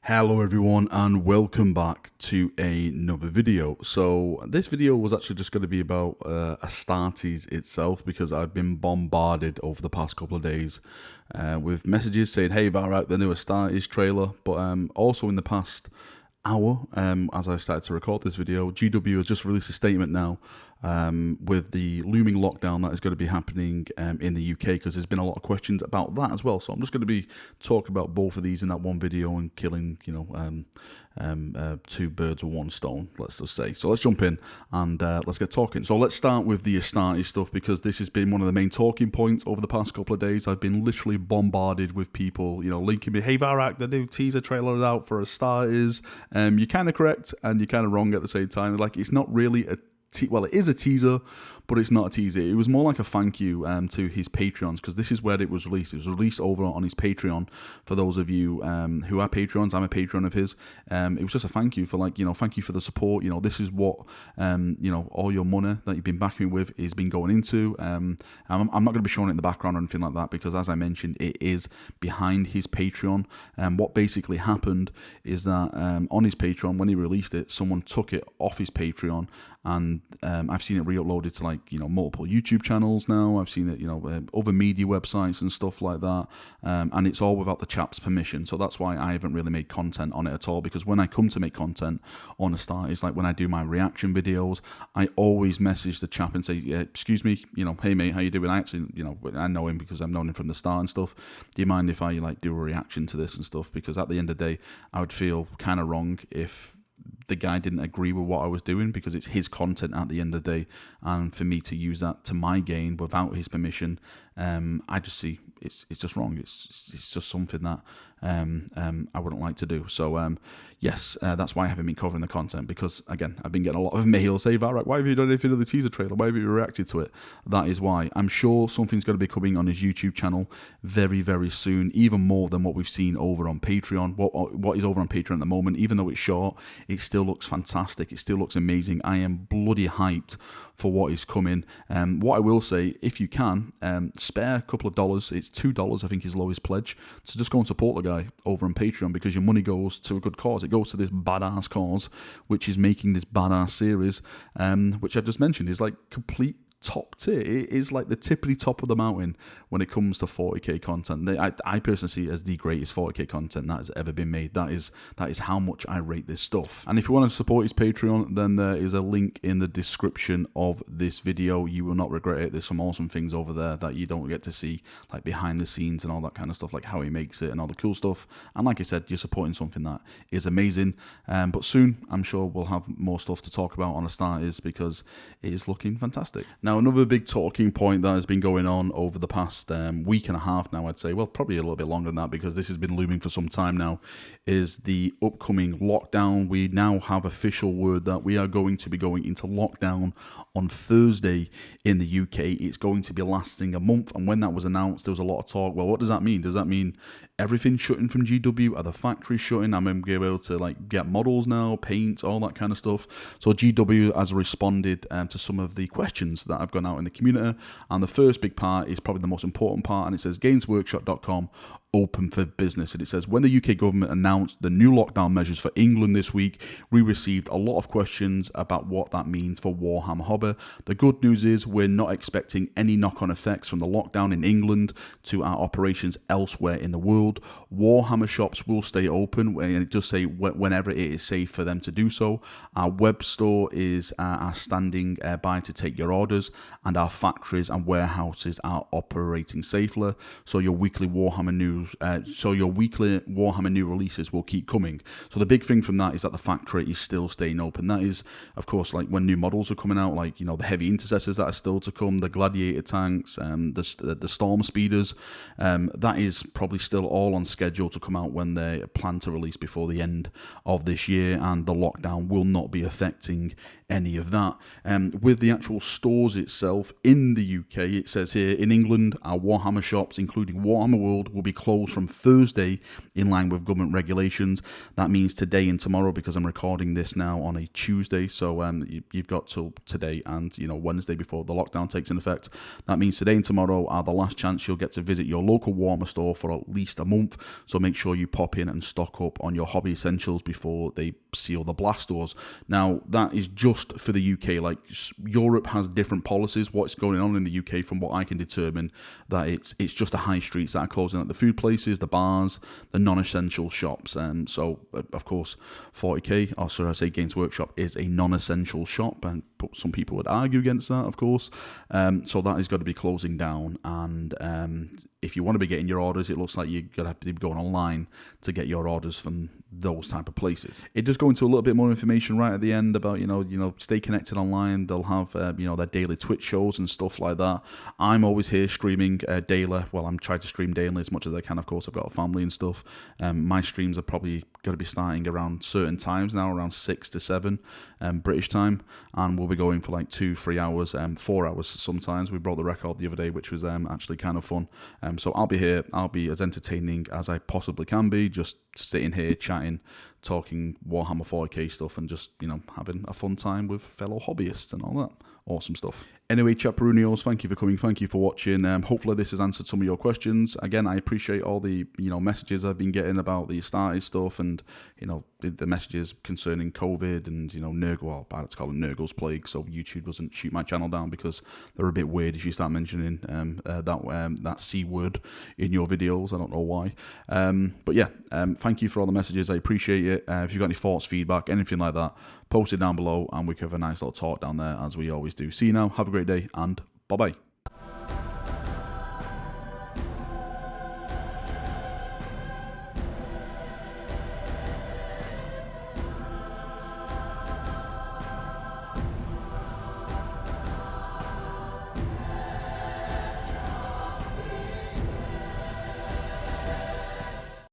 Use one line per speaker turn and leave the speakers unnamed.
Hello everyone and welcome back to another video. So this video was actually just going to be about Astartes itself, because I've been bombarded over the past couple of days with messages saying, hey, Varrock, the new Astartes trailer, but also in the past hour, as I started to record this video, GW has just released a statement now with the looming lockdown that is going to be happening in the UK, because there's been a lot of questions about that as well. So I'm just going to be talking about both of these in that one video and killing, two birds with one stone, let's just say. So let's jump in and let's get talking. So let's start with the Astartes stuff, because this has been one of the main talking points over the past couple of days. I've been literally bombarded with people, linking me, hey Varrock, the new teaser trailer is out for Astartes. You're kind of correct and you're kind of wrong at the same time. Like, it's not really well, it is a teaser, but it's not a teaser. It was more like a thank you to his Patreons, because this is where it was released. It was released over on his Patreon. For those of you who are Patreons, I'm a patron of his. It was just a thank you for, thank you for the support. This is what, all your money that you've been backing with is been going into. I'm not going to be showing it in the background or anything like that, because as I mentioned, it is behind his Patreon. What basically happened is that on his Patreon, when he released it, someone took it off his Patreon, and I've seen it re-uploaded to multiple YouTube channels now. I've seen it, other media websites and stuff like that, and it's all without the chap's permission. So that's why I haven't really made content on it at all, because when I come to make content on Astartes, like when I do my reaction videos, I always message the chap and say, excuse me, hey mate, how you doing? I actually, I know him because I've known him from the start and stuff. Do you mind if I do a reaction to this and stuff? Because at the end of the day, I would feel kind of wrong if the guy didn't agree with what I was doing, because it's his content at the end of the day, and for me to use that to my gain without his permission, I just see it's just wrong. It's just something that I wouldn't like to do. So yes, that's why I haven't been covering the content, because again, I've been getting a lot of mail saying, Varrock, why have you done anything to the teaser trailer? Why have you reacted to it? That is why. I'm sure something's going to be coming on his YouTube channel very, very soon, even more than what we've seen over on Patreon. What is over on Patreon at the moment, even though it's short, it still looks fantastic. It still looks amazing. I am bloody hyped for what is coming. What I will say, if you can, spare a couple of dollars. It's $2, I think, his lowest pledge. So just go and support the guy over on Patreon, because your money goes to a good cause. It goes to this badass cause, which is making this badass series, which I've just mentioned is like complete top tier. It is like the tippity top of the mountain when it comes to 40k content. I personally see it as the greatest 40k content that has ever been made. That is how much I rate this stuff. And if you want to support his Patreon, then there is a link in the description of this video. You will not regret it. There's some awesome things over there that you don't get to see, like behind the scenes and all that kind of stuff, like how he makes it and all the cool stuff. And like I said, you're supporting something that is amazing. But soon, I'm sure we'll have more stuff to talk about on Astartes, because it is looking fantastic. Now, another big talking point that has been going on over the past week and a half now, I'd say, well, probably a little bit longer than that, because this has been looming for some time now, is the upcoming lockdown. We now have official word that we are going to be going into lockdown on Thursday in the UK. It's going to be lasting a month, and when that was announced, there was a lot of talk. Well, what does that mean? Does that mean everything shutting from GW? Are the factories shutting? I'm going to be able to get models now, paint, all that kind of stuff. So GW has responded to some of the questions that have gone out in the community, and the first big part is probably the most important part, and it says gamesworkshop.com open for business. And it says, when the UK government announced the new lockdown measures for England this week, we received a lot of questions about what that means for Warhammer hobby. The good news is we're not expecting any knock-on effects from the lockdown in England to our operations elsewhere in the world. Warhammer shops will stay open, and it does say whenever it is safe for them to do so. Our web store is standing by to take your orders, and our factories and warehouses are operating safely. So your weekly Warhammer news releases will keep coming. So the big thing from that is that the factory is still staying open. That is, of course, like when new models are coming out, like the heavy intercessors that are still to come, the gladiator tanks, the storm speeders. That is probably still all on schedule to come out when they plan to release before the end of this year, and the lockdown will not be affecting any of that. With the actual stores itself in the UK, it says here, in England, our Warhammer shops, including Warhammer World, will be closed close from Thursday in line with government regulations. That means today and tomorrow, because I'm recording this now on a Tuesday. So you've got till today and Wednesday before the lockdown takes in effect. That means today and tomorrow are the last chance you'll get to visit your local Warhammer store for at least a month. So make sure you pop in and stock up on your hobby essentials before they seal the blast doors. Now that is just for the UK. Like Europe has different policies. What's going on in the UK, from what I can determine, that it's just the high streets that are closing, like the food places, the bars, the non-essential shops. So of course 40k, or sorry, I say Games Workshop is a non-essential shop, and some people would argue against that, of course. So that is going to be closing down, and if you want to be getting your orders, it looks like you're going to have to be going online to get your orders from those type of places. It does go into a little bit more information right at the end about, stay connected online. They'll have, their daily Twitch shows and stuff like that. I'm always here streaming daily. Well, I'm trying to stream daily as much as I can. Of course, I've got a family and stuff. My streams are probably going to be starting around certain times now, around 6 to 7 British time, and we'll be going for like 2-3 hours, 4 hours sometimes. We broke the record the other day, which was actually kind of fun. So I'll be here. I'll be as entertaining as I possibly can be, just sitting here chatting, talking Warhammer 40k stuff, and just having a fun time with fellow hobbyists and all that awesome stuff. Anyway, Chaperonios, thank you for coming, thank you for watching. Hopefully this has answered some of your questions. Again, I appreciate all the messages I've been getting about the Astartes stuff, and the messages concerning COVID and Nurgle. I like to call it Nurgle's plague, so YouTube doesn't shoot my channel down, because they're a bit weird if you start mentioning that C word in your videos. I don't know why, but yeah, thank you for all the messages. I appreciate it. If you've got any thoughts, feedback, anything like that, post it down below, and we can have a nice little talk down there, as we always do. See you now. Have a great day, and bye bye.